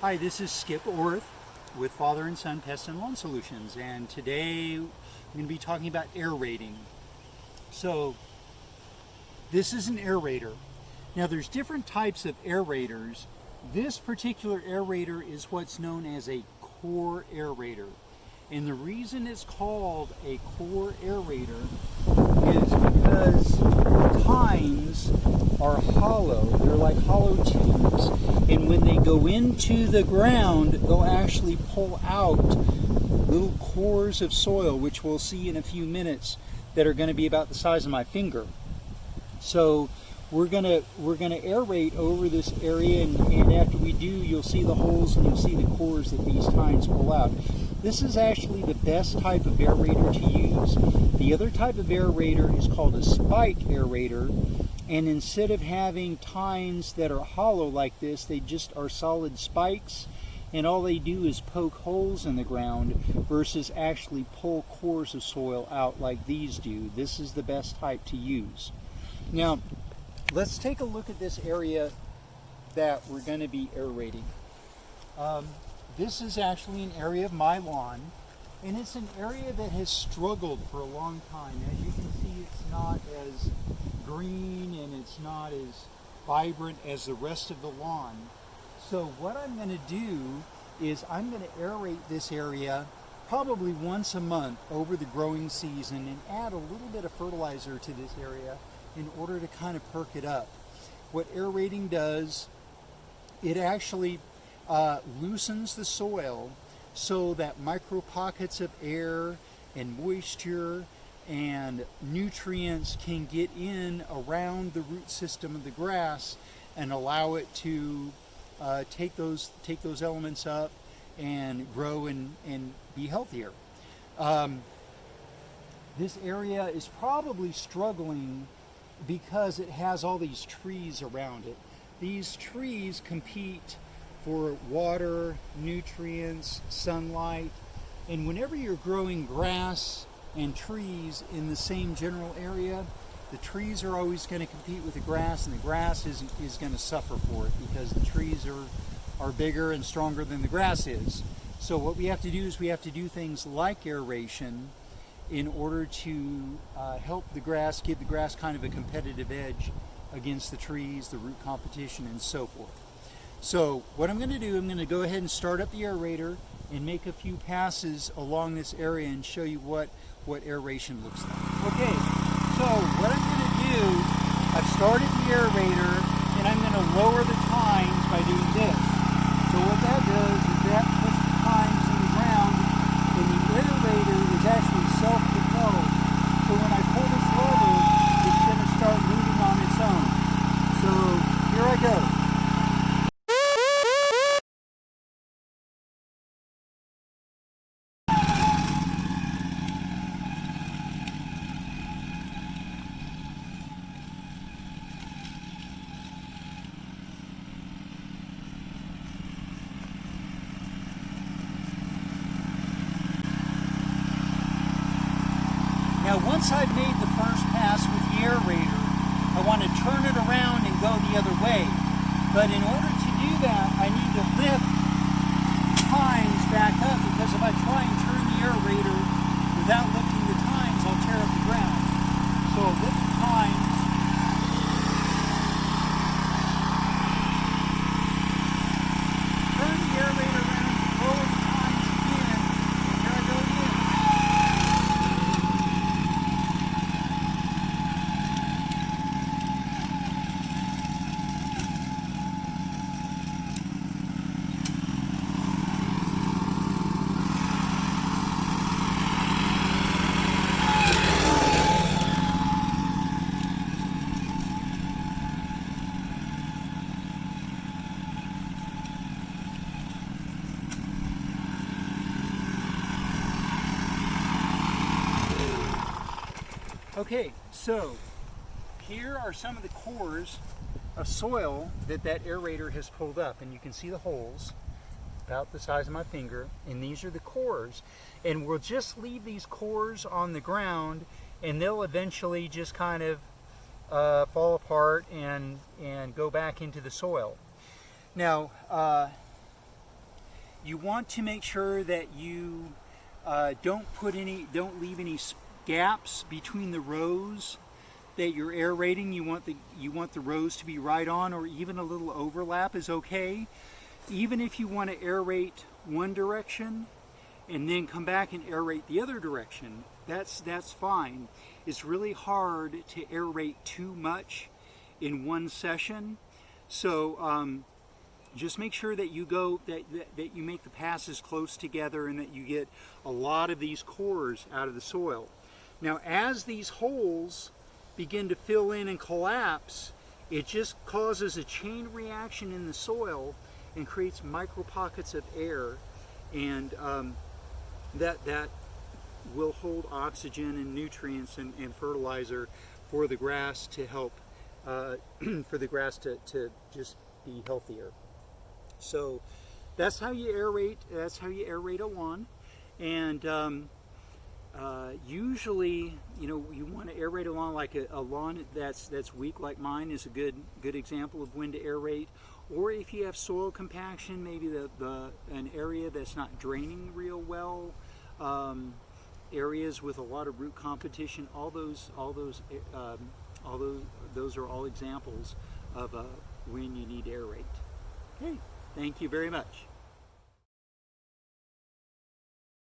Hi, this is Skip Orth with Father and Son Pest and Lawn Solutions, and today I'm going to be talking about aerating. So this is an aerator. Now there's different types of aerators. This particular aerator is what's known as a core aerator. And the reason it's called a core aerator is because the tines are hollow. They're like hollow tubes. And when they go into the ground, they'll actually pull out little cores of soil, which we'll see in a few minutes, that are going to be about the size of my finger. So we're gonna aerate over this area, and after we do, you'll see the holes and you'll see the cores that these tines pull out. This is actually the best type of aerator to use. The other type of aerator is called a spike aerator, and instead of having tines that are hollow like this, they just are solid spikes, and all they do is poke holes in the ground versus actually pull cores of soil out like these do. This is the best type to use. Now, let's take a look at this area that we're going to be aerating. This is actually an area of my lawn, and it's an area that has struggled for a long time. As you can see, it's not as green and it's not as vibrant as the rest of the lawn. So what I'm going to do is I'm going to aerate this area probably once a month over the growing season and add a little bit of fertilizer to this area in order to kind of perk it up. What aerating does, it actually loosens the soil so that micro pockets of air and moisture and nutrients can get in around the root system of the grass and allow it to take those elements up and grow and be healthier. This area is probably struggling because it has all these trees around it. These trees compete for water, nutrients, sunlight, and whenever you're growing grass and trees in the same general area, the trees are always going to compete with the grass, and the grass is going to suffer for it because the trees are bigger and stronger than the grass is. So what we have to do is we have to do things like aeration in order to help the grass, give the grass kind of a competitive edge against the trees, the root competition, and so forth. So what I'm going to do, I'm going to go ahead and start up the aerator and make a few passes along this area and show you what aeration looks like. Okay, so what I'm going to do, I've started the aerator and I'm going to lower the tines by doing this. So what that does is that puts the tines in the ground, and the aerator is actually self-propelled. So when I pull this lever, it's going to start moving on its own. So here I go. Now once I've made the first pass with the aerator, I want to turn it around and go the other way. But in order to do that, I need to lift tines back up, because if I try and turn the aerator without lifting the tines, I'll tear up the ground. So I'll lift the tines, turn the aerator around, lower the tines again, and here I go again. Okay, so here are some of the cores of soil that aerator has pulled up, and you can see the holes about the size of my finger, and these are the cores. And we'll just leave these cores on the ground, and they'll eventually just kind of fall apart and go back into the soil. Now, You want to make sure that you don't leave any gaps between the rows that you're aerating. You want the rows to be right on, or even a little overlap is okay. Even if you want to aerate one direction and then come back and aerate the other direction, that's fine. It's really hard to aerate too much in one session, so just make sure that that you make the passes close together and that you get a lot of these cores out of the soil. Now, as these holes begin to fill in and collapse, it just causes a chain reaction in the soil and creates micro pockets of air, and that will hold oxygen and nutrients and fertilizer for the grass to help for the grass to just be healthier. So that's how you aerate. That's how you aerate a lawn, and usually, you want to aerate a lawn like a lawn that's weak, like mine is a good example of when to aerate. Or if you have soil compaction, maybe an area that's not draining real well, areas with a lot of root competition. Those are all examples of when you need to aerate. Okay, thank you very much.